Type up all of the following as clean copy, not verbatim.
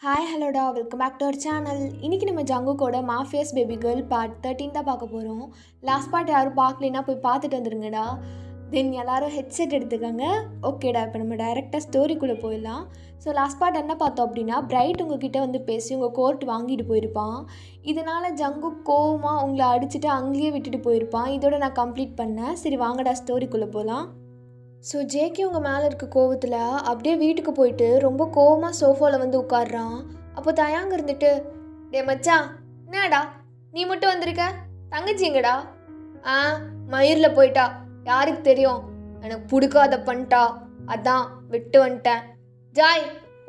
Hi ஹலோடா welcome back to our channel. இன்றைக்கி நம்ம ஜங்குக்கோட மாஃபியாஸ் பேபி கேர்ள் பார்ட் 13 தான் பார்க்க போகிறோம். லாஸ்ட் பார்ட் யாரும் பார்க்கலனா போய் பார்த்துட்டு வந்துடுங்கடா. தென் எல்லோரும் ஹெட்செட் எடுத்துக்கோங்க. ஓகேடா, இப்போ நம்ம டைரெக்டாக ஸ்டோரிக்குள்ளே போயிடலாம். ஸோ லாஸ்ட் பார்ட் என்ன பார்த்தோம் அப்படின்னா, பிரைட் உங்ககிட்ட வந்து பேசி உங்கள் கோர்ட் வாங்கிட்டு போயிருப்பான். இதனால் ஜங்கு கோவமாக உங்களை அடிச்சுட்டு அங்கேயே விட்டுட்டு போயிருப்பான். இதோட நான் கம்ப்ளீட் பண்ணேன். சரி வாங்கடா ஸ்டோரிக்குள்ளே போகலாம். ஸோ ஜேகே உங்கள் மேலே இருக்க கோவத்தில் அப்படியே வீட்டுக்கு போயிட்டு ரொம்ப கோவமாக சோஃபாவில் வந்து உட்காடுறான். அப்போ தயாங்க இருந்துட்டு, டே மச்சான் என்னடா நீ மட்டும் வந்திருக்க, தங்கச்சிங்கடா? மயிரில் போயிட்டா, யாருக்கு தெரியும், எனக்கு பிடிக்காத பண்ணிட்டா, அதான் விட்டு வந்துட்டேன். ஜாய்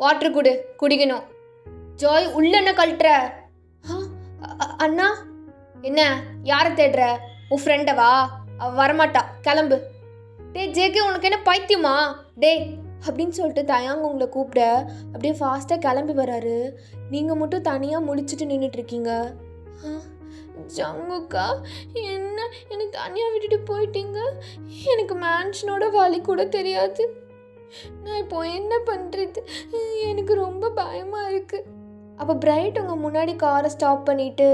வாட்ரு குடு, குடிக்கணும். ஜாய் உள்ள என்ன கழட்டுற? அண்ணா என்ன யாரை தேடுற? உன் ஃப்ரெண்டவா? அவள் வரமாட்டா, கிளம்பு. டே ஜேகே உனக்கு என்ன பைத்தியமா டே அப்படின்னு சொல்லிட்டு தயாங்க உங்களை கூப்பிட அப்படியே ஃபாஸ்ட்டாக கிளம்பி வராரு. நீங்கள் மட்டும் தனியாக முழிச்சிட்டு நின்றுட்டுருக்கீங்க. ஜங்குக்கா என்னை தனியாக விட்டுட்டு போயிட்டீங்க. எனக்கு மேன்ஷனோட வழி கூட தெரியாது. நான் இப்போ என்ன பண்ணுறது, எனக்கு ரொம்ப பயமாக இருக்குது. அப்போ பிரைட் உங்கள் முன்னாடி காரை ஸ்டாப் பண்ணிவிட்டு,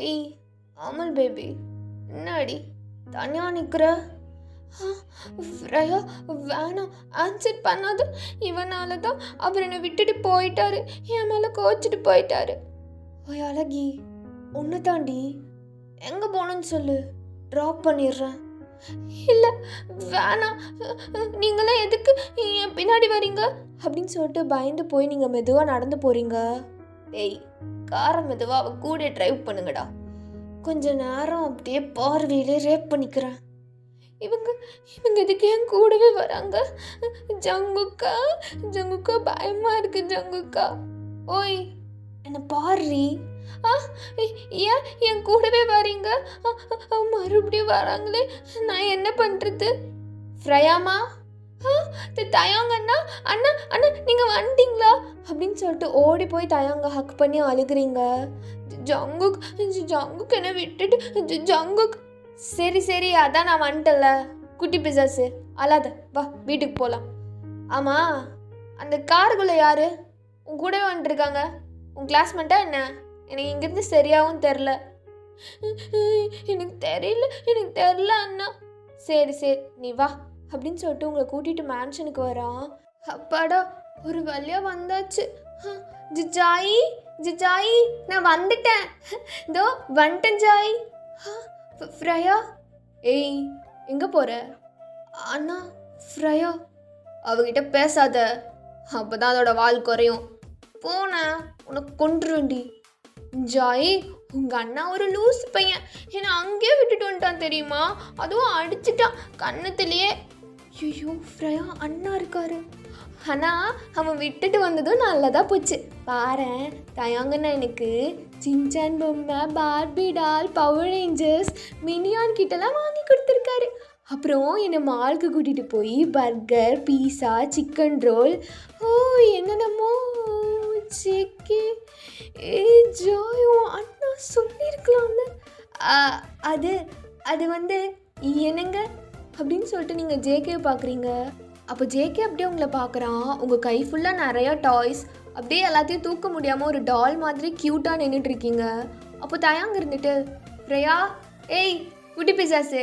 ஏய் அமல் பேபி என்னாடி தனியாக நிற்கிற? ஃப்ரையா வேணாம், ஆன்சர் பண்ணாத. இவனால தான் அவர் என்னை விட்டுட்டு போயிட்டாரு, என் மேலே கோச்சிட்டு போயிட்டாரு. ஓய் அழகி, ஒன்று தாண்டி எங்கே போகணுன்னு சொல்லு, ட்ராப் பண்ணிடுறேன். இல்லை வேணாம், நீங்களாம் எதுக்கு என் பின்னாடி வரீங்க அப்படின்னு சொல்லிட்டு பயந்து போய் நீங்கள் மெதுவாக நடந்து போகிறீங்க. டேய் காரை மெதுவாக அவள் கூட ட்ரைவ் பண்ணுங்கடா. கொஞ்ச நேரம் அப்படியே பார்வையிலே ரேப் பண்ணிக்கிறேன். இவங்க இதுக்கு ஏன் கூடவே வராங்க? ஜங்குக்கா பயமாக இருக்கு. ஜங்குக்கா ஓய் என்னை பாரு. ஏன் என் கூடவே வரீங்க? மறுபடியும் வராங்களே, நான் என்ன பண்ணுறது? ஃப்ரையாமா தயாங்கண்ணா, அண்ணா அண்ணா நீங்கள் வந்துட்டீங்களா அப்படின்னு சொல்லிட்டு ஓடி போய் தயாங்க ஹக் பண்ணி அழுகுறீங்க. ஜங்குக்கு என்ன விட்டுட்டு ஜங்குக். சரி அதான் நான் வந்துட்டல குட்டி பிசாசு, அல்லாத வா வீட்டுக்கு போகலாம். ஆமாம் அந்த காருக்குள்ளே யார் உன் கூடவே வந்துட்டுருக்காங்க? உன் கிளாஸ்மேட்டா என்ன? எனக்கு இங்கேருந்து சரியாகவும் தெரில. எனக்கு தெரியல அண்ணா. சரி நீ வா அப்படின்னு சொல்லிட்டு உங்களை கூட்டிகிட்டு மேன்ஷனுக்கு வரான். அப்பாடா ஒரு வழியாக வந்தாச்சு. ஜாயி நான் வந்துட்டேன், இதோ வந்துட்டேன் ஜாய். ஃப்ரையா ஏய் எங்கே போகிற? அண்ணா ஃப்ரையா அவகிட்ட பேசாத, அப்போ தான் அதோட வால் குறையும். போனேன் உனக்கு கொண்டுருவேண்டி. ஜாய் உங்கள் அண்ணா ஒரு லூஸ் பையன், என்னை அங்கேயே விட்டுட்டு வந்துட்டான் தெரியுமா? அதுவும் அடிச்சிட்டான் கன்னத்துலேயே. ஐயோ ஃப்ரையா அண்ணா இருக்காரு. ஆனால் அவன் விட்டுட்டு வந்ததும் நல்லதாக போச்சு. பாரேன் தயாங்கன்னா எனக்கு சின்சான் பொம்மை, Barbie doll, Power Rangers, minion கிட்டலாம் வாங்கி கொடுத்துருக்காரு. அப்புறம் என்னை மாலுக்கு கூட்டிகிட்டு போய் பர்கர், பீஸா, சிக்கன் ரோல், என்னென்னமோ. சிக்கே ஜாய் அண்ணா சொல்லியிருக்கலாம்ல. அது வந்து என்னங்க அப்படின்னு சொல்லிட்டு நீங்கள் ஜேகே பார்க்குறீங்க. அப்போ ஜேகே அப்படியே உங்களை பார்க்குறான். உங்கள் கை ஃபுல்லாக நிறையா டாய்ஸ், அப்படியே எல்லாத்தையும் தூக்க முடியாமல் ஒரு டால் மாதிரி க்யூட்டாக நின்றுட்டுருக்கீங்க. அப்போ தயாங்க இருந்துட்டு, ஃப்ரையா ஏய் குட்டி பிசாசு,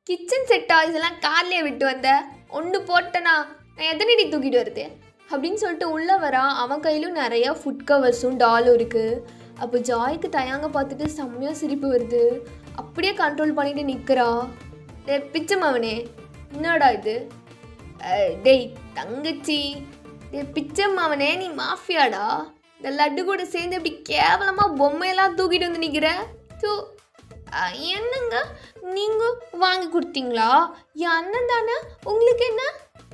கிச்சன் செட் டாய்ஸ் எல்லாம் கார்லேயே விட்டு வந்த, ஒன்று போட்டேனா நான் எத்தனை தூக்கிட்டு வருது அப்படின்னு சொல்லிட்டு உள்ளே வரான். அவன் கையிலும் நிறையா ஃபுட் கவர்ஸும் டாலும் இருக்குது. அப்போ ஜாய்க்கு தயாங்க பார்த்துட்டு செம்மையாக சிரிப்பு வருது. அப்படியே கண்ட்ரோல் பண்ணிட்டு நிற்கிறான். பிச்சம்மாவனே என்னடா இது? டேய் தங்கச்சி, பிச்சம்மாவனே நீ மாஃபியாடா? இந்த லட்டு கூட சேர்ந்து இப்படி கேவலமாக பொம்மையெல்லாம் தூக்கிட்டு வந்து நிற்கிற. என்னங்க நீங்கள் வாங்கி கொடுத்தீங்களா? என் அண்ணன் தானே, உங்களுக்கு என்ன?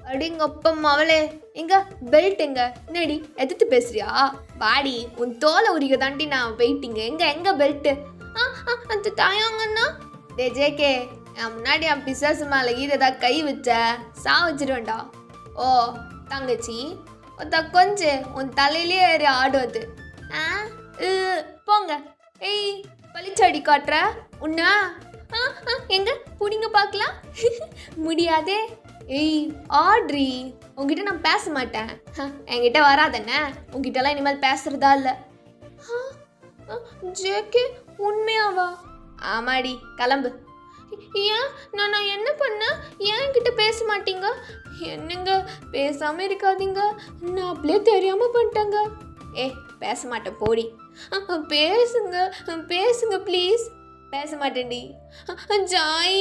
அப்படிங்க அப்பம்மாவளே, எங்க பெல்ட் எங்க? என்னடி எதிர்த்து பேசுறியா? பாடி உன் தோலை உரிக்க தாண்டி நான் வெயிட்டிங்க. எங்க பெல்ட்டு? அந்த தாயாங்கண்ணா. டே ஜேகே என் முன்னாடி என் பிசாசு மேலே ஏதாவது கை வச்ச சா வச்சிருவேண்டா. ஓ தங்கச்சி கொஞ்சம் உன் தலையிலே ஏறி ஆடுவது. போங்க. ஏய் பளிச்சடி காட்டுற உன்ன. எங்க பிடிங்க பார்க்கலாம். முடியாதே. ஏய் ஆட்ரி, உங்ககிட்ட நான் பேச மாட்டேன். என்கிட்ட வராதண்ணே. உங்ககிட்டலாம் இனிமேல் பேசுறதா இல்லை. ஜேகே உண்மையாவா? ஆமாடி, கிளம்பு. ஏன் நான் என்ன பண்ணேன்? ஏன் என்கிட்ட பேச மாட்டீங்க? என்னங்க பேசாமல் இருக்காதீங்க, நான் அப்படியே தெரியாமல் பண்ணிட்டேங்க. பேச மாட்டேன் போடி. பேசுங்க பேசுங்க ப்ளீஸ். பேச மாட்டேன்டி. ஜாய்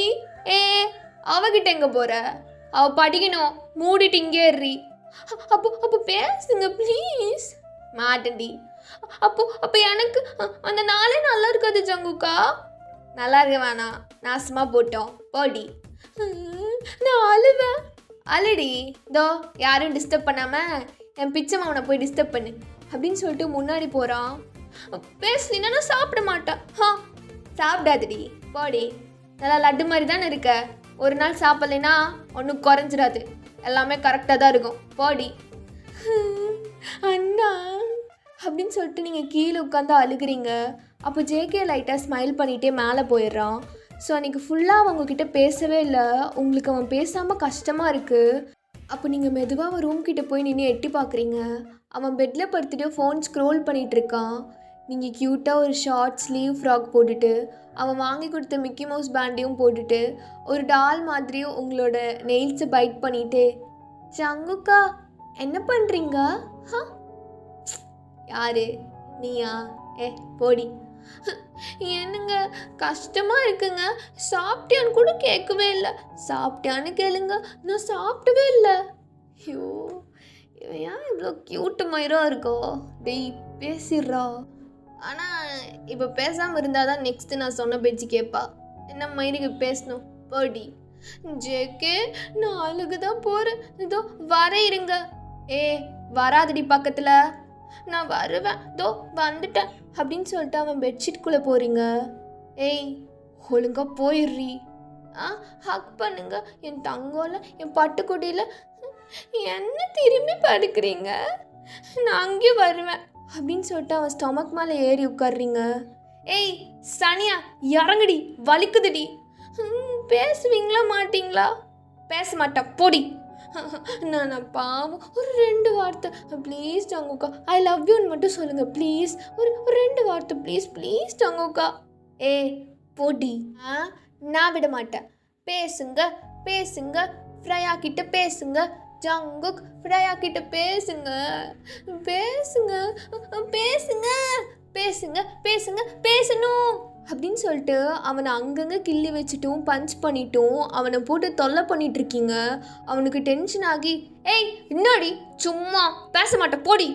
அவகிட்ட எங்கே போகிற? அவள் படிக்கணும், மூடிட்டு இங்கே ஏறி. அப்போ பேசுங்க ப்ளீஸ். மாட்டேன்டி. அப்போ எனக்கு அந்த நாளே நல்லா இருக்காது ஜங்குக்கா. நல்லா இருக்க வேணாம், நாசமாக போட்டோம் போடி. நான் அழுவேன். அழுடி. இதோ யாரும் டிஸ்டர்ப் பண்ணாமல் என் பிச்சை மாவனை போய் டிஸ்டர்ப் பண்ணு அப்படின்னு சொல்லிட்டு முன்னாடி போகிறான். பேசலின்னா நான் சாப்பிட மாட்டேன். சாப்பிடாதடி போடி. நல்லா லட்டு மாதிரி தானே இருக்க. ஒரு நாள் சாப்பிட்லைன்னா ஒன்றும் குறைஞ்சிடாது, எல்லாமே கரெக்டாக தான் இருக்கும் போடி. அண்ணா அப்படின்னு சொல்லிட்டு நீங்கள் கீழே உட்காந்து அழுகிறீங்க. அப்போ ஜேகே லைட்டாக ஸ்மைல் பண்ணிகிட்டே மேலே போயிடுறான். ஸோ அன்றைக்கி ஃபுல்லாக அவங்கக்கிட்ட பேசவே இல்லை. உங்களுக்கு அவன் பேசாமல் கஷ்டமாக இருக்குது. அப்போ நீங்கள் மெதுவாக அவன் ரூம் கிட்டே போய் நின்று எட்டி பார்க்குறீங்க. அவன் பெட்டில் படுத்துட்டு ஃபோன் ஸ்க்ரோல் பண்ணிகிட்ருக்கான். நீங்கள் க்யூட்டாக ஒரு ஷார்ட் ஸ்லீவ் ஃப்ராக் போட்டுட்டு, அவன் வாங்கி கொடுத்த மிக்கி மவுஸ் பேண்டையும் போட்டுட்டு, ஒரு டால் மாதிரியும் உங்களோட நெயில்ஸை பைட் பண்ணிவிட்டு, ஜங்குக்கா என்ன பண்ணுறீங்க? யாரு நீயா? போடி. என்னங்க கஷ்டமாக இருக்குங்க. சாப்பிட்டியான்னு கூட கேட்கவே இல்லை. சாப்பிட்டியான்னு கேளுங்க, நான் சாப்பிட்டவே இல்லை. ஐயோ ஏன் இவ்வளோ க்யூட்டு மயிராக இருக்கோ? டெய் பேசிடுறா. ஆனால் இப்போ பேசாமல் இருந்தால் தான் நெக்ஸ்ட்டு நான் சொன்ன பேச்சு கேட்பா. என்ன மயிருக்கு பேசணும் போடி. ஜேகே நான் அழுகு தான் போகிறேன். இதோ வர இருங்க. வராதடி பக்கத்தில். நான் வருவேன், இதோ வந்துட்டேன் அப்படின்னு சொல்லிட்டு அவன் பெட்ஷீட்குள்ளே போகிறீங்க. ஒழுங்கா போயிடுறி. ஹக் பண்ணுங்க என் தங்கோல, என் பட்டுக்குடியில். என்ன திரும்பி படுக்கிறீங்க? நான் அங்கேயும் வருவேன் அப்படின்னு சொல்லிட்டு அவன் ஸ்டொமக் மேலே ஏறி உட்காடுறீங்க. சனியா இறங்குடி, வலிக்குதுடி. பேசுவீங்களா மாட்டிங்களா? பேச மாட்டா போடி. நான் பாவம் ஒரு 2 வார்த்தை ப்ளீஸ் ஜங்குக்கா, ஐ லவ் யூன்னு மட்டும் சொல்லுங்கள் ப்ளீஸ். ஒரு 2 வார்த்தை ப்ளீஸ் ப்ளீஸ் ஜங்குக்கா. போடி. நான் விட மாட்டேன். பேசுங்க பேசுங்க, ஃப்ரையா கிட்ட பேசுங்க. ஜங்குக் ஃப்ரையா கிட்ட பேசுங்க பேசுங்க பேசுங்க பேசுங்க பேசுங்க பேசணும் அப்படின்னு சொல்லிட்டு அவனை அங்கங்கே கிள்ளி வச்சுட்டும் பஞ்ச் பண்ணிட்டும் அவனை போட்டு தொல்லை பண்ணிகிட்ருக்கீங்க. அவனுக்கு டென்ஷன் ஆகி இன்னாடி சும்மா பேச மாட்டேன் போடி.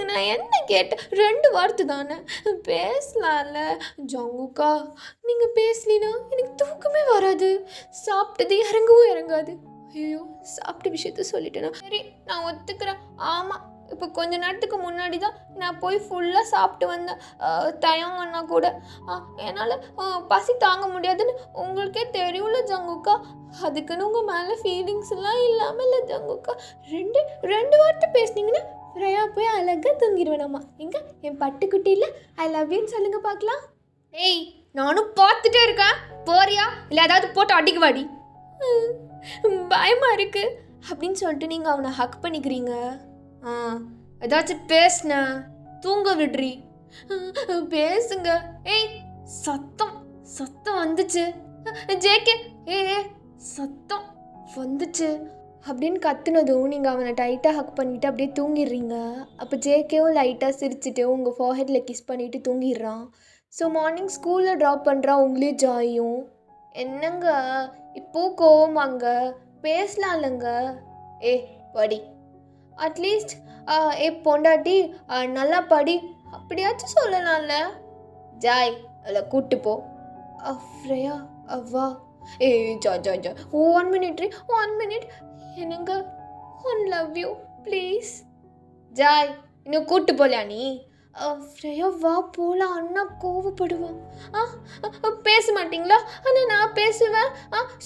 நான் என்ன கேட்டேன்? 2 வார்த்தை தானே, பேசலாம்ல. ஜங்குக்கா நீங்கள் பேசலினா எனக்கு தூக்கமே வராது, சாப்பிட்டது இறங்கவும் இறங்காது. ஐயோ சாப்பிட்ட விஷயத்த சொல்லிட்டேனா? சரி நான் ஒத்துக்கிறேன். ஆமாம் இப்போ கொஞ்ச நேரத்துக்கு முன்னாடி தான் நான் போய் ஃபுல்லாக சாப்பிட்டு வந்தேன். தயங்கன்னா கூட என்னால் பசி தாங்க முடியாதுன்னு உங்களுக்கே தெரியும்ல ஜங்குக்கா. அதுக்குன்னு உங்கள் மேலே ஃபீலிங்ஸ் எல்லாம் இல்லாமல் இல்லை ஜங்குக்கா. 2 வார்த்தை பேசுனீங்கன்னா ஃப்ரையா போய் அழகாக தூங்கிடுவேனாம்மா. எங்கே என் பட்டுக்குட்டியில் ஐ லவ் யூன்னு சொல்லுங்க பார்க்கலாம். நானும் பார்த்துட்டே இருக்கேன். போறியா இல்லை ஏதாவது போட்டு அடிக்க வாடி. பயமாக இருக்கு அப்படின்னு சொல்லிட்டு நீங்கள் அவனை ஹக் பண்ணிக்கிறீங்க. ஏதாச்சும் பேசுன தூங்க விடுறி. பேசுங்க. சத்தம் சத்தம் வந்துச்சு ஜேகே. சத்தம் வந்துச்சு அப்படின்னு கத்துனதும் நீங்கள் அவனை டைட்டாக ஹக் பண்ணிவிட்டு அப்படியே தூங்கிடுறீங்க. அப்போ ஜேகேவும் லைட்டாக சிரிச்சுட்டு உங்கள் ஃபோர்ஹெட்டில் கிஸ் பண்ணிவிட்டு தூங்கிடுறான். ஸோ மார்னிங் ஸ்கூலில் ட்ராப் பண்ணுறான் உங்களையும் ஜாயும். என்னங்க இப்போ கோவமாங்க? பேசலாம் இல்லைங்க. படி அட்லீஸ்ட் பொண்டாட்டி நல்லா படி அப்படியாச்சும் சொல்லலாம்ல. ஜாய் அதில் கூட்டு போ. ஃப்ரையா வா. ஜா 1 மினிட். என்னங்க 1 லவ் யூ ப்ளீஸ். ஜாய் இன்னும் கூட்டு போலையா நீ? ஃப்ரையா வா போகலாம். அண்ணா கோவப்படுவான். பேச மாட்டிங்களா? ஆனால் நான் பேசுவேன்.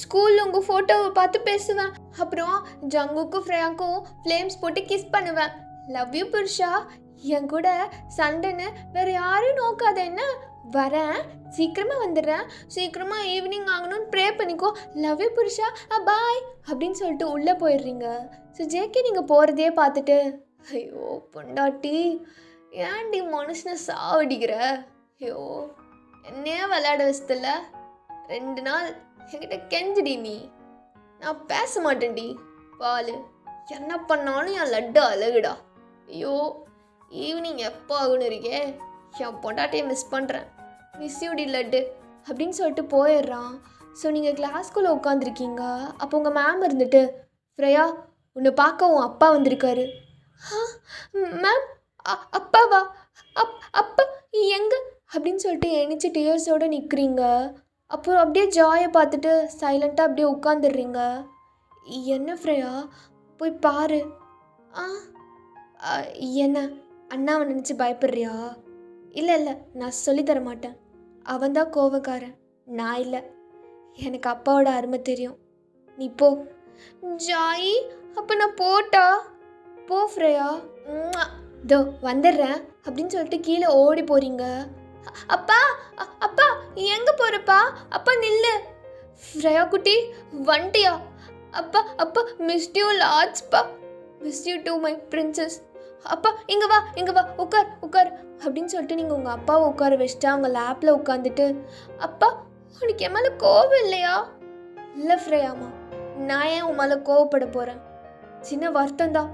ஸ்கூலில் உங்கள் ஃபோட்டோவை பார்த்து பேசுவேன். அப்புறம் ஜங்குக்கும் ஃப்ரையாக்கும் ஃப்ளேம்ஸ் போட்டு கிஸ் பண்ணுவேன். லவ் யூ புருஷா. என் கூட சண்டைன்னு வேறு யாரையும் நோக்காத என்ன? வரேன், சீக்கிரமாக வந்துடுறேன், சீக்கிரமாக ஈவினிங் ஆகணும்னு ப்ரே பண்ணிக்கோ, லவ் யூ புருஷா, பாய் அப்படின்னு சொல்லிட்டு உள்ளே போயிடுறீங்க. ஸோ ஜேகே நீங்கள் போகிறதே பார்த்துட்டு, ஐயோ பொண்டாட்டி ஏன்டி மனுஷனை சாவடிக்கிற, ஐயோ என்னையே விளையாட வச்சதில்ல, 2 நாள் என்கிட்ட கெஞ்சிடி, நீ நான் பேச மாட்டேன்டி, பால் என்ன பண்ணாலும் என் லட்டு அழகுடா, ஐயோ ஈவினிங் எப்போ ஆகுன்னு இருக்கே, என் பொண்டாட்டியை மிஸ் பண்ணுறேன், மிஸ் யூடி லட்டு அப்படின்னு சொல்லிட்டு போயிடுறான். ஸோ நீங்கள் கிளாஸ்குள்ளே உட்காந்துருக்கீங்க. அப்போ உங்கள் மேம் இருந்துட்டு, ஃப்ரையா உன்னை பார்க்க உன் அப்பா வந்திருக்காரு. மேம் அப்பாவா? அப்பா எங்கே அப்படின்னு சொல்லிட்டு எணிச்சு டியர்ஸோடு நிற்கிறீங்க. அப்புறம் அப்படியே ஜாயை பார்த்துட்டு சைலண்ட்டாக அப்படியே உட்காந்துடுறீங்க. என்ன ஃப்ரையா போய் பாரு. என்ன அண்ணாவை நினச்சி பயப்படுறியா? இல்லை இல்லை, நான் சொல்லித்தர மாட்டேன், அவன்தான் கோவக்காரன், நான் இல்லை, எனக்கு அப்பாவோட அருமை தெரியும், நீ போ. ஜாயி அப்போ நான் போட்டா? போ ஃப்ரையா, தோ வந்துடுறேன் அப்படின்னு சொல்லிட்டு கீழே ஓடி போகிறீங்க. அப்பா அப்பா எங்கே போகிறப்பா? அப்பா நில்லு. ஃப்ரையா குட்டி வண்டியா? அப்பா அப்பா மிஸ் யூ லாட்ஸ்ப்பா, miss you too my princess. அப்பா இங்கே வா இங்கே வா, உட்கார் உட்கார் அப்படின்னு சொல்லிட்டு நீங்கள் உங்கள் அப்பாவை உட்கார வச்சுட்டு அவங்க லேப்பில் உட்காந்துட்டு, அப்பா உனக்கு என் மேலே கோவம் இல்லையா? இல்லை ஃப்ரையாமா, நான் ஏன் உன் மேலே கோவப்பட போகிறேன், சின்ன வருத்தம் தான்.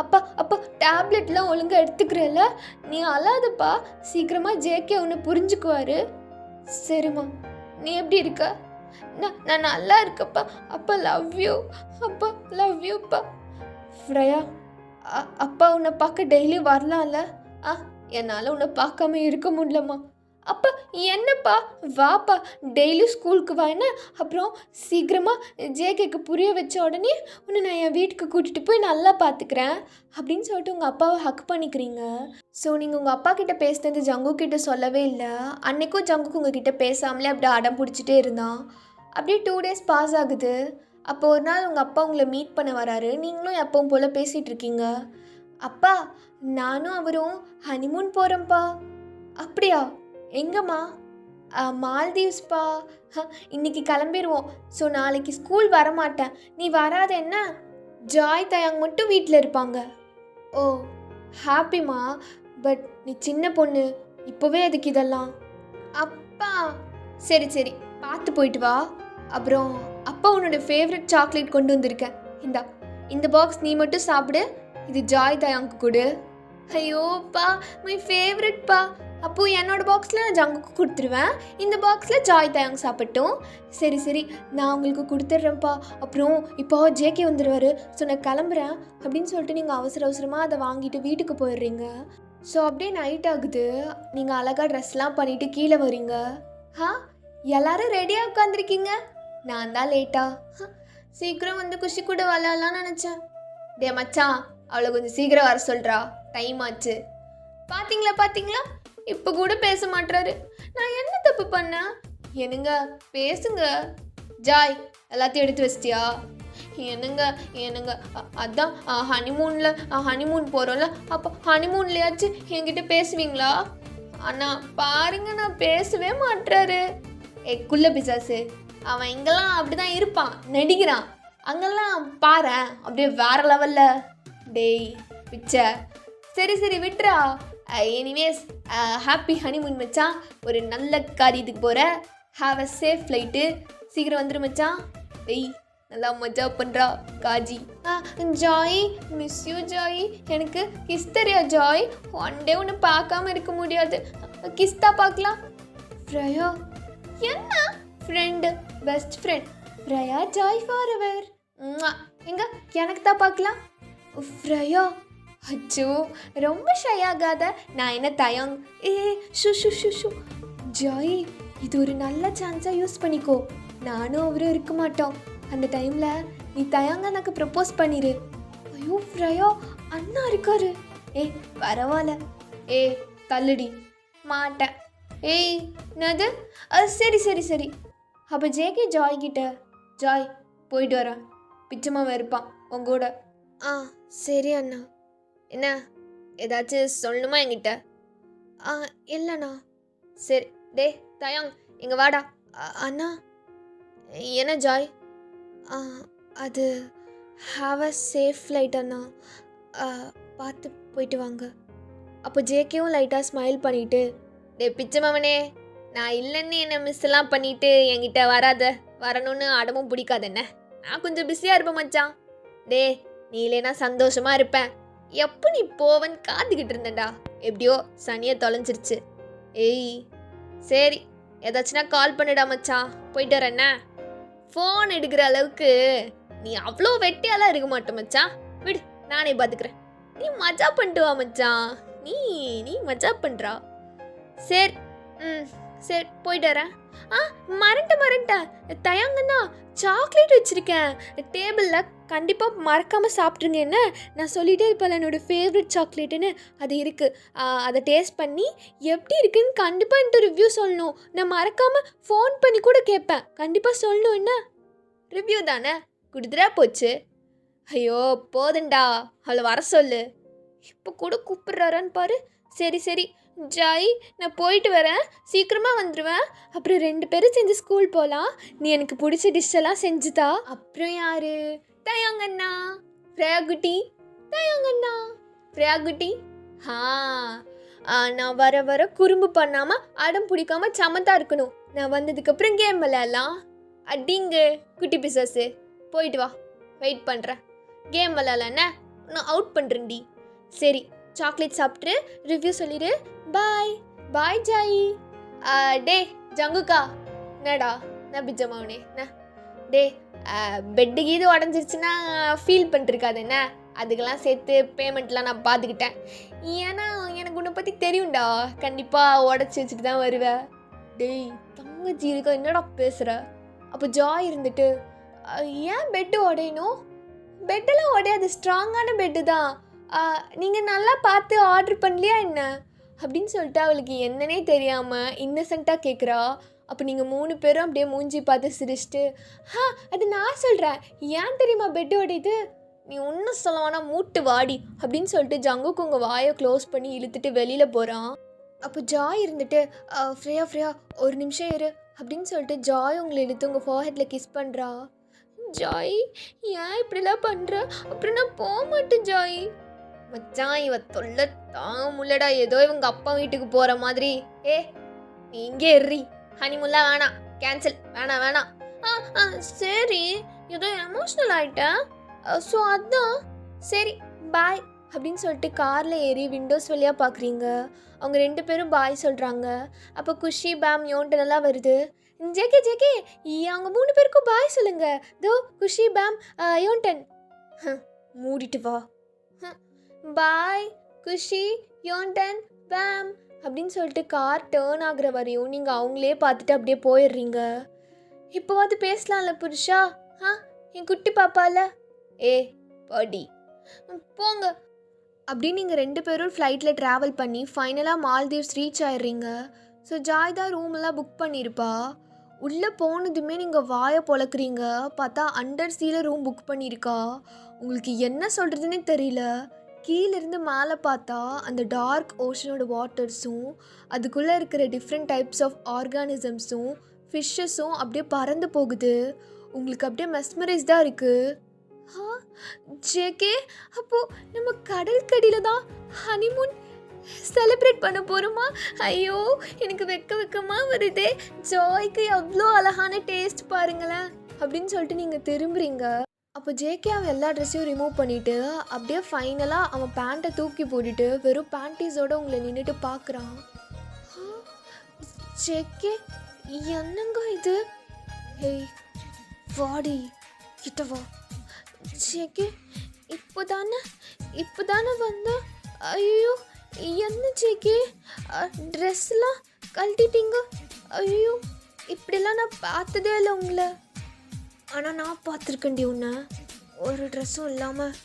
அப்பா அப்பா டேப்லெட்லாம் ஒழுங்காக எடுத்துக்கிறேல்ல, நீ அழாதப்பா, சீக்கிரமாக ஜேகே உன்னை புரிஞ்சுக்குவாரு. சரிம்மா, நீ எப்படி இருக்க? நான் நல்லா இருக்கப்பா. அப்பா லவ் யூ, அப்பா லவ் யூப்பா. ஃப்ரையா அப்பா உன்னை பார்க்க டெய்லி வரலாம்ல? என்னால் உன்னை பார்க்காம இருக்க முடியலம்மா. அப்பா என்னப்பா, வாப்பா டெய்லி ஸ்கூலுக்கு வா, என்ன அப்புறம் சீக்கிரமாக ஜேகேக்கு புரிய வச்ச உடனே உன்னை நான் என் வீட்டுக்கு கூட்டிகிட்டு போய் நல்லா பார்த்துக்கிறேன் அப்படின்னு சொல்லிட்டு உங்கள் அப்பாவை ஹக் பண்ணிக்கிறீங்க. ஸோ நீங்கள் உங்கள் அப்பா கிட்டே பேசுனது ஜங்கு கிட்டே சொல்லவே இல்லை. அன்றைக்கும் ஜங்குக்கு உங்கள் கிட்டே பேசாமலே அப்படியே அடம் பிடிச்சிட்டே இருந்தான். அப்படியே 2 days பாஸ் ஆகுது. அப்போ ஒரு நாள் உங்கள் அப்பா உங்களை மீட் பண்ண வராரு. நீங்களும் எப்பவும் போல் பேசிகிட்டு இருக்கீங்க. அப்பா நானும் அவரும் ஹனிமூன் போகிறோம்ப்பா. அப்படியா? எங்கம்மா? மால்தீவ்ஸ்ப்பா. இன்னைக்கு கிளம்பிடுவோம். ஸோ நாளைக்கு ஸ்கூல் வரமாட்டேன், நீ வராத என்ன? ஜாய் தயாங் மட்டும் வீட்டில் இருப்பாங்க. ஓ ஹாப்பிம்மா, பட் நீ சின்ன பொண்ணு, இப்போவே அதுக்கு இதெல்லாம். அப்பா சரி சரி பார்த்து போயிட்டு வா. அப்புறம் அப்பா உன்னோட ஃபேவரட் சாக்லேட் கொண்டு வந்திருக்கேன், இந்தா, இந்த பாக்ஸ் நீ மட்டும் சாப்பிடு, இது ஜாய் தயாங்க்கு கொடு. ஐயோப்பா மை ஃபேவரட்ப்பா. அப்போது என்னோடய பாக்ஸில் நான் ஜங்குக்கு கொடுத்துருவேன், இந்த பாக்ஸில் ஜாய் தயாங் சாப்பிட்டோம். சரி சரி நான் உங்களுக்கு கொடுத்துட்றேன்ப்பா. அப்புறம் இப்போ ஜேகே வந்துடுவார், ஸோ நான் கிளம்புறேன் அப்படின்னு சொல்லிட்டு நீங்கள் அவசர அவசரமாக அதை வாங்கிட்டு வீட்டுக்கு போயிடுறீங்க. ஸோ அப்படியே நைட் ஆகுது. நீங்கள் அழகாக ட்ரெஸ்லாம் பண்ணிவிட்டு கீழே வரீங்க. எல்லோரும் ரெடியாக உட்காந்துருக்கீங்க, நான் தான் லேட்டா. சீக்கிரம் வந்து குஷி கூட விளையாடலான்னு நினச்சேன். டே மச்சான், அவளை கொஞ்சம் சீக்கிரம் வர சொல்கிறா, டைம் ஆச்சு. பார்த்தீங்களா பார்த்தீங்களா, இப்போ கூட பேச மாட்டாரு. நான் என்ன தப்பு பண்ணேன்? என்னங்க பேசுங்க. ஜாய் எல்லாத்தையும் எடுத்து வச்சிட்டியா? என்னங்க என்னங்க அதான் ஹனிமூன் போகிறோம்ல, அப்போ ஹனிமூன்லையாச்சும் என்கிட்ட பேசுவீங்களா? அண்ணா பாருங்க, நான் பேசவே மாட்டாரு. குள்ள பிசாசு, அவன் இங்கெல்லாம் அப்படி தான் இருப்பான், நடிக்கிறான். அங்கெல்லாம் பாரு அப்படியே வேற லெவலில். டேய் பிச்சை, சரி சரி விட்டுறா. எனிவேஸ் ஹாப்பி ஹனிமூன் மச்சான். ஒரு நல்ல காரியத்துக்கு போகிற, ஹாவ் அ சேஃப் ஃப்ளைட்டு, சீக்கிரம் வந்துடும் மச்சான். டேய் நல்லா மஜா பண்ணுறா காஜி. Joy miss you Joy. எனக்கு கிஸ் தெரியா ஜாய்? ஒன் டே ஒன்று பார்க்காம இருக்க முடியாது, கிஸ்தா பார்க்கலாம். ஃப்ரையா என்ன ஃப்ரெண்டு, பெஸ்ட் ஃப்ரெண்ட் ஃப்ரையா, ஜாய் ஃபார் எவர். எங்க எனக்கு தான் பார்க்கலாம். ஃப்ரையா அச்சோ ரொம்ப ஷையாகாத, நான் என்ன தயாங். ஷு ஷு ஷு ஷு. ஜாய் இது ஒரு நல்ல சான்ஸாக யூஸ் பண்ணிக்கோ, நானும் அவரும் இருக்க மாட்டோம் அந்த டைமில், நீ தயாங்க எனக்கு ப்ரப்போஸ் பண்ணிடு. ஐயோ ஃப்ரையா அண்ணா இருக்காரு. பரவாயில்ல, தள்ளுடி. மாட்டேன். என்னது? சரி சரி சரி. அப்போ ஜேகே ஜாய் கிட்ட, ஜாய் போயிட்டு வரேன், பிச்சமாக இருப்பான் உங்கூட. சரி அண்ணா. என்ன ஏதாச்சும் சொல்லணுமா என்கிட்ட? இல்லைண்ணா. சரி. டே தயாங், இங்கே வாடா. அண்ணா. என்ன ஜாய்? அது ஹாவ் அ சேஃப் ஃப்ளைட் அண்ணா. பார்த்து போயிட்டு வாங்க. அப்போ ஜேகேவும் லைட்டாக ஸ்மைல் பண்ணிவிட்டு, டே பிச்சை மாமனே, நான் இல்லைன்னு என்னை மிஸ்ஸெல்லாம் பண்ணிவிட்டு என்கிட்ட வரணும்னு அடமும் பிடிக்காது என்ன. நான் கொஞ்சம் பிஸியாக இருப்பேன் மச்சான். டே நீ இல்லைனா சந்தோஷமாக இருப்பேன். எப்போ நீ போவன்னு காத்துக்கிட்டு இருந்தேன்டா. எப்படியோ சனியை தொலைஞ்சிருச்சு. ஏய் சரி, ஏதாச்சுன்னா கால் பண்ணிடா மச்சான். போயிட்டு வரேண்ணா. ஃபோன் எடுக்கிற அளவுக்கு நீ அவ்வளோ வெட்டியாலாம் இருக்க மாட்டேன் மச்சான். விடு, நானே பார்த்துக்கிறேன். நீ மஜா பண்ணிட்டு வா மச்சான். நீ மஜா பண்ணுறா. சரி. சரி போயிட்டு வரேன். மறந்துட்டேன் தயாங்கண்ணா, சாக்லேட் வச்சுருக்கேன் டேபிளில். கண்டிப்பாக மறக்காமல் சாப்பிட்ருங்க. என்ன நான் சொல்லிகிட்டே இருப்பேன் என்னோடய ஃபேவரட் சாக்லேட்டுன்னு. அது இருக்குது. அதை டேஸ்ட் பண்ணி எப்படி இருக்குன்னு கண்டிப்பாக என்கிட்ட ரிவ்யூ சொல்லணும். நான் மறக்காமல் ஃபோன் பண்ணி கூட கேட்பேன். கண்டிப்பாக சொல்லணும். என்ன ரிவ்யூ தானே, கொடுத்துட்டா போச்சு. ஐயோ போதுண்டா, அவளை வர சொல்லு. இப்போ கூட கூப்பிட்றாரான்னு பாரு. சரி ஜாய், நான் போயிட்டு வரேன். சீக்கிரமாக வந்துடுவேன். அப்புறம் 2 பேரும் சேர்ந்து ஸ்கூல் போகலாம். நீ எனக்கு பிடிச்ச டிஷ்ஷெல்லாம் செஞ்சுதா. அப்புறம் யாரு? தயாங்கண்ணா, ஃப்ரேயாகுட்டி. தயாங்கண்ணா, ஃப்ரேயாகுட்டி. நான் வர குறும்பு பண்ணாமல் அடம் பிடிக்காமல் சமத்தா இருக்கணும். நான் வந்ததுக்கப்புறம் கேம் விளையாடலாம். அடிங்க குட்டி பிசாசு, போயிட்டு வா, வெயிட் பண்ணுறேன். கேம் விளையாடலாண்ணே, நான் அவுட் பண்ணுறேன்டி. சரி, சாக்லேட் சாப்பிட்டு ரிவ்யூ சொல்லிடு. பாய் ஜாயி. டே ஜங்குக்கா. என்னடா நான் பிஜமாவனே என்ன? டே பெட்டு கீது உடஞ்சிருச்சுன்னா ஃபீல் பண்ணிருக்காது என்ன. அதுக்கெல்லாம் சேர்த்து பேமெண்ட்லாம் நான் பார்த்துக்கிட்டேன். ஏன்னா எனக்கு உன்னை பற்றி தெரியும்டா, கண்டிப்பாக உடச்சி வச்சுட்டு தான் வருவேன். டேய் தங்கச்சி இருக்கா, என்னடா பேசுகிற? அப்போ ஜாய் இருந்துட்டு, ஏன் பெட்டு உடையணும்? பெட்டெல்லாம் உடையாது, ஸ்ட்ராங்கான பெட்டு தான். நீங்கள் நல்லா பார்த்து ஆர்டர் பண்ணலையா என்ன அப்படின்னு சொல்லிட்டு அவளுக்கு என்னன்னே தெரியாமல் இன்னசென்ட்டாக கேட்குறா. அப்போ நீங்கள் 3 பேரும் அப்படியே மூஞ்சி பார்த்து சிரிச்சிட்டு, அது நான் சொல்கிறேன், ஏன் தெரியுமா பெட்டு உடையுது? நீ ஒன்றும் சொல்ல வேணா, மூட்டு வாடி அப்படின்னு சொல்லிட்டு ஜங்குக்கு உங்கள் வாயை க்ளோஸ் பண்ணி இழுத்துட்டு வெளியில் போகிறான். அப்போ ஜாய் இருந்துட்டு, ஃப்ரேயா ஒரு நிமிஷம் இரு அப்படின்னு சொல்லிட்டு ஜாய் உங்களை இழுத்து உங்கள் ஃபோர்ஹெட்டில் கிஸ் பண்ணுறா. ஜாய் ஏன் இப்படிலாம் பண்ணுற? அப்புறம் நான் போக மாட்டேன் ஜாய். மச்சான் இவ தொல்லை தாங்க முல்லடா, ஏதோ இவங்க அப்பா வீட்டுக்கு போகிற மாதிரி. நீ இங்கே எறி, ஹனிமூன்லாம் வேணாம், கேன்சல், வேணாம். சரி, ஏதோ எமோஷ்னல் ஆகிட்டேன். ஸோ அதான் சரி பாய் அப்படின்னு சொல்லிட்டு காரில் ஏறி விண்டோஸ் வழியாக பார்க்குறீங்க. அவங்க 2 பேரும் பாய் சொல்கிறாங்க. அப்போ குஷி பேம் யோன்டனெல்லாம் வருது. ஜேகே அவங்க 3 பேருக்கும் பாய் சொல்லுங்க. தோ குஷி பேம் யோன்டன். மூடிட்டு வா. பாய் குஷி யோன்டன் பேம் அப்படின்னு சொல்லிட்டு கார் டேர்ன் ஆகுற வரையும் நீங்கள் அவங்களே பார்த்துட்டு அப்படியே போயிடுறீங்க. இப்போவாது பேசலாம்ல புருஷா? என் குட்டி பாப்பால. பாடி போங்க அப்படின்னு நீங்கள் 2 பேரும் ஃப்ளைட்டில் ட்ராவல் பண்ணி ஃபைனலாக மால்தீவ்ஸ் ரீச் ஆயிடுறீங்க. ஸோ ஜாய் தான் ரூமெல்லாம் புக் பண்ணியிருப்பா. உள்ளே போனதுமே நீங்கள் வாயை பொழக்கிறீங்க. பார்த்தா அண்டர் சீல ரூம் புக் பண்ணியிருக்கா. உங்களுக்கு என்ன சொல்கிறதுனே தெரியல. கீழேருந்து மேலே பார்த்தா அந்த டார்க் ஓஷனோட வாட்டர்ஸும் அதுக்குள்ளே இருக்கிற டிஃப்ரெண்ட் டைப்ஸ் ஆஃப் ஆர்கானிசம்ஸும் ஃபிஷ்ஷஸும் அப்படியே பறந்து போகுது. உங்களுக்கு அப்படியே மெஸ்மரைஸ்டாக இருக்குது. ஜேகே, அப்போது நம்ம கடற்கடியில் தான் ஹனிமூன் செலிப்ரேட் பண்ண போகிறோமா? ஐயோ எனக்கு வெக்கமாக வருதே. ஜாய்க்கு எவ்வளோ அழகான டேஸ்ட் பாருங்களேன் அப்படின்னு சொல்லிட்டு நீங்கள் திரும்புறீங்க. அப்போ ஜேகே அவன் எல்லா ட்ரெஸ்ஸையும் ரிமூவ் பண்ணிவிட்டு அப்படியே ஃபைனலாக அவன் பேண்ட்டை தூக்கி போட்டுட்டு வெறும் பேண்டீஸோடு உங்களை நின்றுட்டு பார்க்குறான். ஜேகே என்னங்க இது? வாடி கிட்ட வா. ஜேகே இப்போதானே வந்தா? ஐயோ என்ன ஜேகே ட்ரெஸ்லாம் கழட்டிட்டீங்க? ஐயோ இப்படிலாம் நான் பார்த்ததே இல்லை உங்களை. ஆனால் நான் பார்த்துருக்கேன்டி உன்னை ஒரு ட்ரெஸ்ஸும் இல்லாமல்.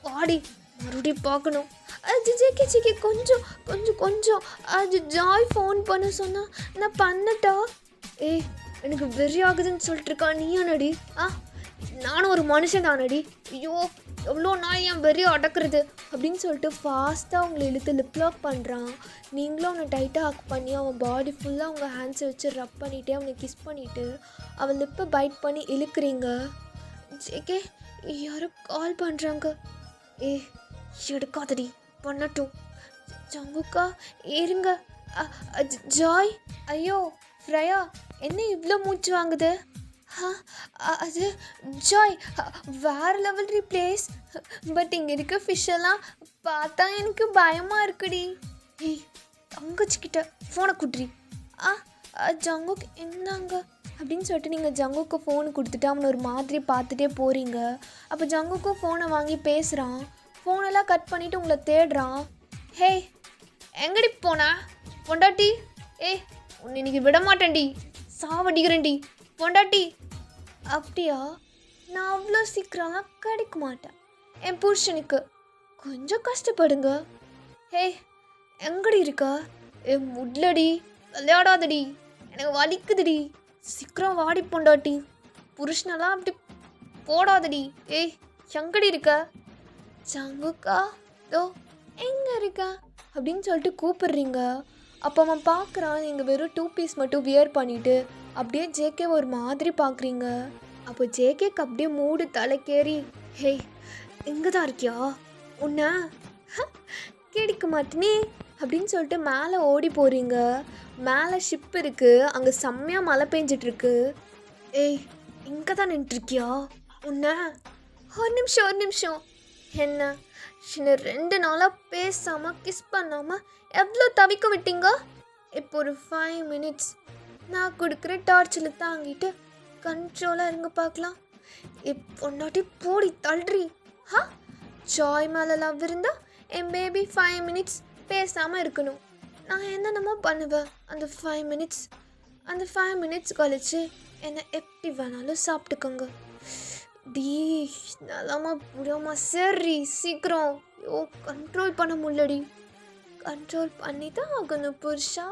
பாடி மறுபடியும் பார்க்கணும். அது ஜேகே கொஞ்சம் அது ஜாய் ஃபோன் பண்ண சொன்னா நான் பண்ணட்டா? எனக்கு வெறி ஆகுதுன்னு சொல்லிட்டு இருக்கா. நீயானடி? நானும் ஒரு மனுஷன் தானடி. ஐயோ எவ்வளோ நாள் என் வெறி அடக்குறது அப்படின்னு சொல்லிட்டு ஃபாஸ்ட்டாக அவங்கள இழுத்து லிப் லாக் பண்ணுறான். நீங்களும் அவனை டைட்டாக ஹக் பண்ணி அவன் பாடி ஃபுல்லாக அவங்க ஹேண்ட்ஸை வச்சு ரப் பண்ணிவிட்டு அவனை கிஸ் பண்ணிவிட்டு அவன் லிப்பை பைட் பண்ணி இழுக்கிறீங்க. ஜேகே யாரும் கால் பண்ணுறாங்க. ஏ எடுக்காதடி, பண்ணட்டும். ஜங்குக்கா இருங்க. ஜாய், ஐயோ ஃப்ரையா, என்ன இவ்வளோ மூச்சு வாங்குது? அது ஜாய், வேறு லெவல் ரீப்ளேஸ். பட் இங்கே இருக்க ஃபிஷ்ஷெல்லாம் பார்த்தா எனக்கு பயமாக இருக்குடி. ஏய் தங்கச்சிக்கிட்ட ஃபோனை குட்ரி. ஜங்குக்கு என்னங்க அப்படின்னு சொல்லிட்டு நீங்கள் ஜங்குக்கு ஃபோனு கொடுத்துட்டு அவனை ஒரு மாதிரி பார்த்துட்டே போகிறீங்க. அப்போ ஜங்குக்கும் ஃபோனை வாங்கி பேசுகிறான். ஃபோனெல்லாம் கட் பண்ணிவிட்டு உங்களை தேடுறான். ஹே எங்கடி போனா பொண்டாட்டி? ஏய் உன்னை இன்னைக்கு விட மாட்டேன்டி, சாவடிக்கிறேன்டி பொண்டாட்டி. அப்படியா? நான் அவ்வளோ சீக்கிரம்லாம் கிடைக்க மாட்டேன் என் புருஷனுக்கு, கொஞ்சம் கஷ்டப்படுங்க. ஹே எங்கடி இருக்கா? முட்லடி, விளையாடாதடி, எனக்கு வலிக்குதுடி, சீக்கிரம் வாடி பொண்டாட்டி, புருஷனெல்லாம் அப்படி போடாதடி. ஏய் எங்கடி இருக்க? ஜங்குக்கா தோ எங்கே இருக்கா அப்படின்னு சொல்லிட்டு கூப்பிடுறீங்க. அப்போ அவன் பார்க்குறான், நீங்கள் வெறும் 2 பீஸ் மட்டும் வியர் பண்ணிவிட்டு அப்படியே ஜேகே ஒரு மாதிரி பார்க்குறீங்க. அப்போ ஜேகேக்கு அப்படியே மூடு தலைக்கேறி, ஹே இங்கே தான் இருக்கியா, உன்னை கிடைக்க மாட்டேனே அப்படின்னு சொல்லிட்டு மேலே ஓடி போகிறீங்க. மேலே ஷிப் இருக்குது, அங்கே செம்மையாக மழை பெஞ்சிட்ருக்கு. ஏய் இங்கே தான் நின்றுருக்கியா, உன்னை ஒரு நிமிஷம் என்ன சின்ன 2 நாளாக பேசாமல் கிஸ் பண்ணாமல் எவ்வளோ தவிக்க விட்டீங்க? இப்போ ஒரு 5 மினிட்ஸ் நான் கொடுக்குற டார்ச்சில் தாங்கிட்டு கண்ட்ரோலாக இருங்க பார்க்கலாம். பொண்டாட்டி போடி தள்ளுறி. ஜாய் மேலே லவ் இருந்தால் என் பேபி 5 மினிட்ஸ் பேசாமல் இருக்கணும். நான் என்னென்னமோ பண்ணுவேன் அந்த 5 மினிட்ஸ் கழிச்சு என்னை எப்படி வேணாலும் சாப்பிட்டுக்கோங்க. டி நல்லாமா புரியாமா, சரி சீக்கிரம். ஐயோ கண்ட்ரோல் பண்ண முடியலடி, கண்ட்ரோல் பண்ணி தான் ஆகணும் புருஷா,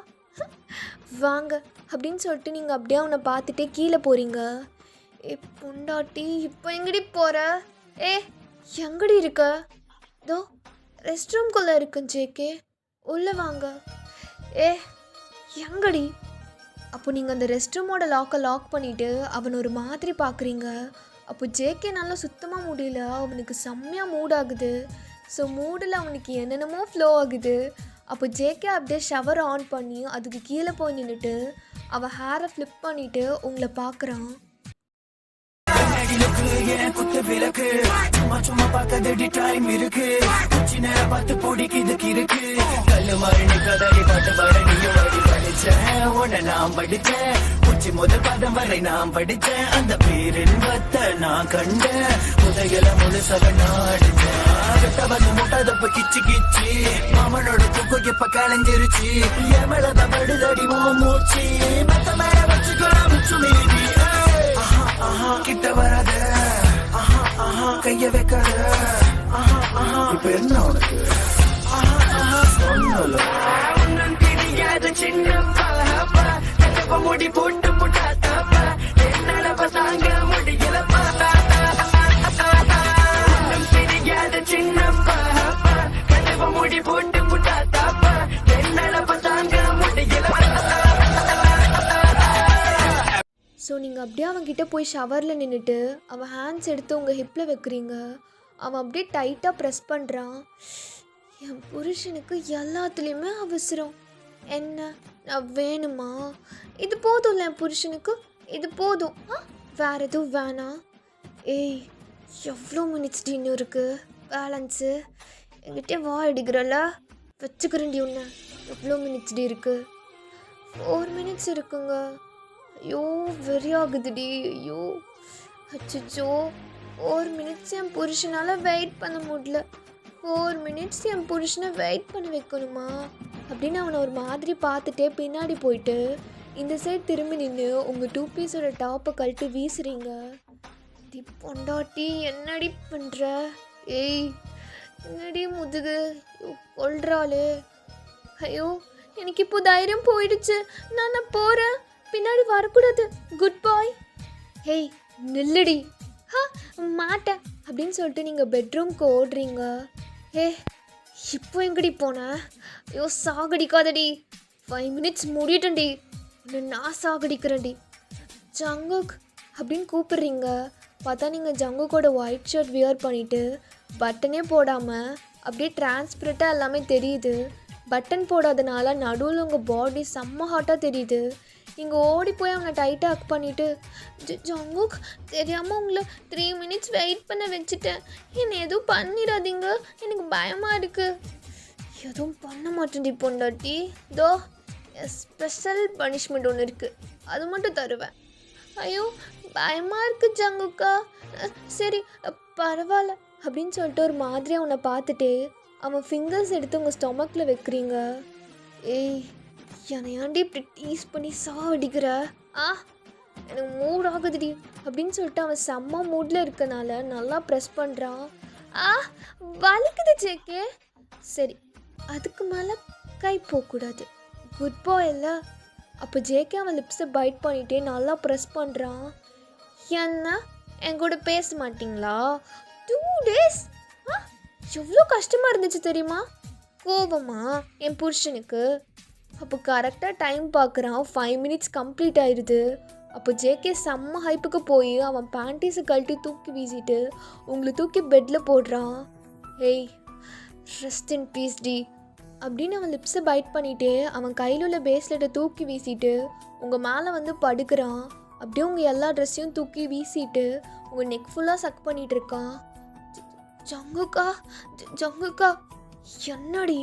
வாங்க அப்படின்னு சொல்லிட்டு நீங்கள் அப்படியே அவனை பார்த்துட்டே கீழே போகிறீங்க. பொண்டாட்டி இப்போ எங்கடி போகிற? எங்கடி இருக்க? தோ ரெஸ்ட் ரூம்குள்ளே இருக்குன்னு ஜேகே, உள்ளே வாங்க. எங்கடி? அப்போ நீங்கள் அந்த ரெஸ்ட் ரூமோட லாக் பண்ணிவிட்டு அவனை ஒரு மாதிரி பார்க்குறீங்க. அப்போ ஜேகே நல்லா சுத்தமாக முடியல, அவனுக்கு செம்மையாக மூட் ஆகுது. ஸோ மூடில் அவனுக்கு என்னென்னமோ ஃப்ளோ ஆகுது. அப்போ ஜேகே அப்படியே ஷவர் ஆன் பண்ணி அதுக்கு கீழே போய் நின்றுட்டு அவள் ஹேரை ஃப்ளிப் பண்ணிவிட்டு உங்களை பார்க்குறான். முதல் பதம் வரை நாம் படிச்சேன், அந்த பேரின் வத்த நான் கண்டேன், முதையில முழுசக நாடுச்சேன், முட்டதப்ப கிச்சு கிச்சு மாமனோட தூக்கம் இப்ப கலைஞ்சிருச்சு, எமளத படுதடி மூச்சு மத்த மேல வச்சுக்கலாம் மிச்சு மீதி. கிட்ட வராத, கைய வைக்காத, இப்ப என்ன உனக்கு சொன்னல உன்னன் தெரியாத சின்ன பாப்பா முடி போட்டு முட்டாத்தாப்பா என்னால பசாங்க முடியலப்பா தெரியாத சின்ன பாப்பா கதவ முடி போட்டு முட்டாத்தாப்பா என்னால பசாங்க முடியலப்பா. ஸோ நீங்கள் அப்படியே அவன்கிட்ட போய் ஷவரில் நின்றுட்டு அவன் ஹேண்ட்ஸ் எடுத்து உங்கள் ஹிப்பில் வைக்கிறீங்க. அவன் அப்படியே டைட்டாக ப்ரெஸ் பண்ணுறான். என் புருஷனுக்கு எல்லாத்துலேயுமே அவசரம். என்ன நான் வேணுமா? இது போதும்ல என் புருஷனுக்கு, இது போதும். வேறு எதுவும் வேணாம். ஏய் எவ்வளோ மினிட்ஸ் இன்னும் இருக்குது பேலன்ஸு? என்கிட்ட வா எடுக்கிறல்ல, வச்சுக்கிறேன்டி உன்னை. எவ்வளோ மினிட்ஸ் இருக்குது? 4 மினிட்ஸ் இருக்குங்க. ஐயோ வெறி ஆகுதுடி. ஐயோ அச்சோ 4 மினிட்ஸ் என் புருஷனால் வெயிட் பண்ண முடியல. 4 மினிட்ஸ் என் புருஷனை வெயிட் பண்ண வைக்கணுமா அப்படின்னு அவனை ஒரு மாதிரி பார்த்துட்டே பின்னாடி போயிட்டு இந்த சைட் திரும்பி நின்று உங்கள் 2 பீஸோட டாப்பை கழட்டி வீசுறீங்க. பொண்டாட்டி என்னடி பண்ணுற? ஏய் என்னடி முதுகு கொள்றாளே. ஐயோ எனக்கு இப்போ தைரியம் போயிடுச்சு, நான் போகிறேன், பின்னாடி வரக்கூடாது. குட் பாய். ஹேய் நில்லுடி, மாட்டேன் அப்படின்னு சொல்லிட்டு நீங்கள் பெட்ரூம்க்கு ஓடுறீங்க. ஏ இப்போ எங்கடி போனேன்? ஐயோ சாகடிக்காதடி, 5 மினிட்ஸ் முடியட்டேன்டி, இல்லை நான் சாகடிக்கிறேன்டி ஜங்குக் அப்படின்னு கூப்பிடுறீங்க. பார்த்தா நீங்கள் ஜங்குக்கோட ஒயிட் ஷர்ட் வியர் பண்ணிவிட்டு பட்டனே போடாமல் அப்படியே டிரான்ஸ்பரண்ட்டாக எல்லாமே தெரியுது. பட்டன் போடாதனால நடுவில் உங்கள் பாடி செம்ம ஹாட்டாக தெரியுது. நீங்கள் ஓடி போய் அவனை டைட்டாக ஹக் பண்ணிவிட்டு ஜங்குக் தெரியாமல் உங்களை 3 மினிட்ஸ் வெயிட் பண்ண வச்சுட்டேன், என்னை எதுவும் பண்ணிடாதீங்க, எனக்கு பயமாக இருக்குது. எதுவும் பண்ண மாட்டேன்டி பொண்டாட்டி, இதோ ஸ்பெஷல் பனிஷ்மெண்ட் ஒன்று இருக்குது, அது மட்டும் தருவேன். ஐயோ பயமாக இருக்குது ஜங்குக்கா. சரி பரவாயில்ல அப்படின்னு சொல்லிட்டு ஒரு மாதிரி அவனை பார்த்துட்டு அவன் ஃபிங்கர்ஸ் எடுத்து உங்கள் ஸ்டொமக்கில் வைக்கிறீங்க. ஏய் என்னை ஏன்டி இப்படி டீஸ் பண்ணி சாவடிக்கிற? எனக்கு மூட் ஆகுதுடி அப்படின்னு சொல்லிட்டு அவன் செம்ம மூடில் இருக்கனால நல்லா ப்ரெஸ் பண்ணுறான். வலிக்குது ஜேகே. சரி அதுக்கு மேலே கை போகக்கூடாது, குட் பாய் இல்லை? அப்போ ஜேகே அவன் லிப்ஸை பைட் பண்ணிகிட்டே நல்லா ப்ரெஸ் பண்ணுறான். என்ன என் கூட பேச மாட்டிங்களா? 2 days எவ்வளோ கஷ்டமாக இருந்துச்சு தெரியுமா? கோபமா என் புருஷனுக்கு? அப்போ கரெக்டாக டைம் பார்க்குறான், 5 மினிட்ஸ் கம்ப்ளீட் ஆயிடுது. அப்போ ஜேகே செம்ம ஹைப்புக்கு போய் அவன் பேண்டீஸை கழட்டி தூக்கி வீசிட்டு உங்களை தூக்கி பெட்டில் போடுறான். ஏய் ரெஸ்ட் இன் பீஸ் டி அப்படின்னு அவன் லிப்ஸை பைட் பண்ணிவிட்டு அவன் கையில் உள்ள பேஸ்லெட்டை தூக்கி வீசிட்டு உங்கள் மேலே வந்து படுக்கிறான். அப்படியே உங்கள் எல்லா ட்ரெஸ்ஸையும் தூக்கி வீசிட்டு உங்கள் நெக் ஃபுல்லாக சக் பண்ணிகிட்டு இருக்கான். ஜங்குக்கா ஜங்குக்கா என்னடி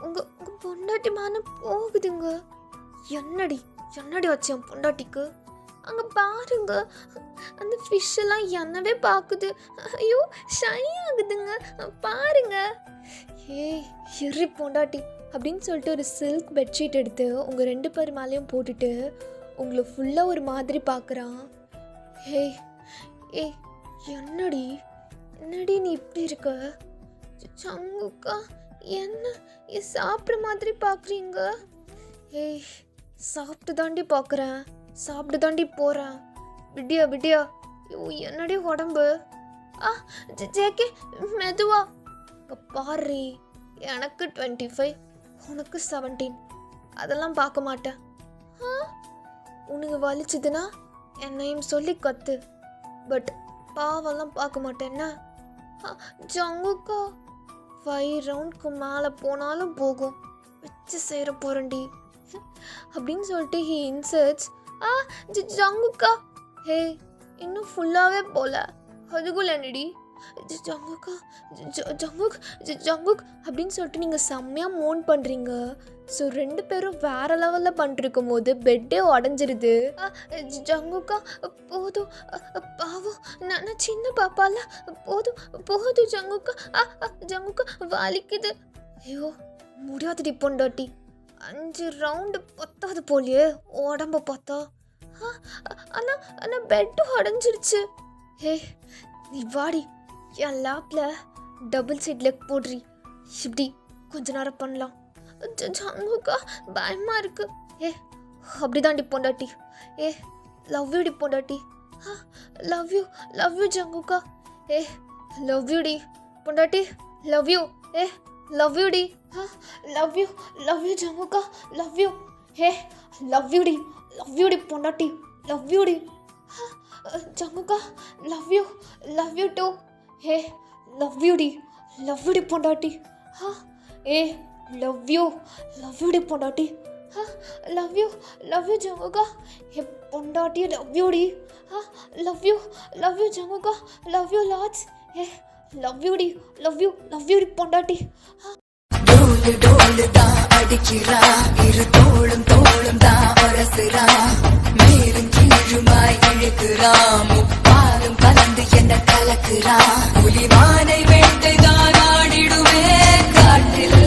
உங்கள் பொண்டாட்டி மேலே போகுதுங்க. என்னடி என்னடி வச்சு என் பொண்டாட்டிக்கு? அங்கே பாருங்க அந்த ஃபிஷ்ஷெல்லாம் என்னவே பார்க்குது. ஐயோ ஷை ஆகுதுங்க பாருங்க. ஏய் எரி பொண்டாட்டி அப்படின்னு சொல்லிட்டு ஒரு சில்க் பெட்ஷீட் எடுத்து உங்கள் 2 பேர் மேலேயும் போட்டுட்டு உங்களை ஃபுல்லாக ஒரு மாதிரி பார்க்குறான். ஏய் ஏய் என்னடி என்னடி நீ இப்படி இருக்க? ஜங்குக்கா என்ன சாப்பிட்ற மாதிரி பார்க்குறீங்க? ஏய் சாப்பிட்டு தாண்டி பார்க்குறேன், சாப்பிட்டு தாண்டி போகிறேன், விடியா விடியா. ஐயோ என்னடி உடம்பு? ஜேகே மெதுவா. இங்கே பாரு எனக்கு 25 உனக்கு 17, அதெல்லாம் பார்க்க மாட்டேன். உனக்கு வலிச்சதுன்னா என்னையும் சொல்லி கத்து, பட் பாவெல்லாம் பார்க்க மாட்டேன்னா. ஜங்குக்கா 5 ரவுண்டுக்கு மேலே போனாலும் போகும், வச்சு சேர போகிறேன்டி அப்படின்னு சொல்லிட்டு ஹி இன்சர்ட்ஸ். ஜங்குக்கா ஹே இன்னும் ஃபுல்லாகவே போகல, அதுக்குள்ள என்னடி? ஜங்குக்கா ஜங்குக் ஜங்குக் அப்படின்னு சொல்லிட்டு நீங்கள் செம்மையாக மோன் பண்ணுறீங்க. ஸோ 2 பேரும் வேறு லெவலில் பண்ணிருக்கும் போது பெட்டே உடஞ்சிருது. ஜங்குக்கா போதும் பாவம், நான் சின்ன பாப்பால, போதும் போதும் ஜங்குக்கா. ஜங்குக்கா வலிக்குது. ஐயோ முடியாதுடி பொண்டாட்டி, 5 ரவுண்டு பத்தாது போலியே உடம்ப பார்த்தா. ஆனால் பெட்டு உடஞ்சிருச்சு. ஹே நீ வாடி என் லேப்பில் டபுள் சைட் லெக் போடுறி, இப்படி கொஞ்ச நேரம் பண்ணலாம். ஜங்குக்கா பயமாக இருக்கு. அப்படி தாண்டி பொண்டாட்டி. லவ் யூ டி பொண்டாட்டி. லவ் யூ ஜங்குக்கா. லவ் யூ டி பொண்டாட்டி, லவ் யூ. லவ் யூ டி. லவ் யூ ஜங்குக்கா, லவ் யூ. லவ் யூ டி பொண்டாட்டி, லவ் யூ டி. ஜங்குக்கா love you too. Love you டி பொண்டாட்டி. லவ் யூ டி பொண்டாட்டி. லவ் யூ ஜங்குக்கா. பொண்டாட்டி லவ் யூ டி. லவ் யூ ஜங்குக்கா, love you lots. Love you டி பொண்டாட்டி. டோலு டோலு தான் அடிக்கிறா, இரு தோளும் தோளும் தான் அரசுறா, மேலும் கீழுமாய் இழுக்கிறா, முப்பாலும் கலந்து என்ன கலக்குறா, புலிமானை வேட்டைதான் ஆடிடுவே காட்டில்.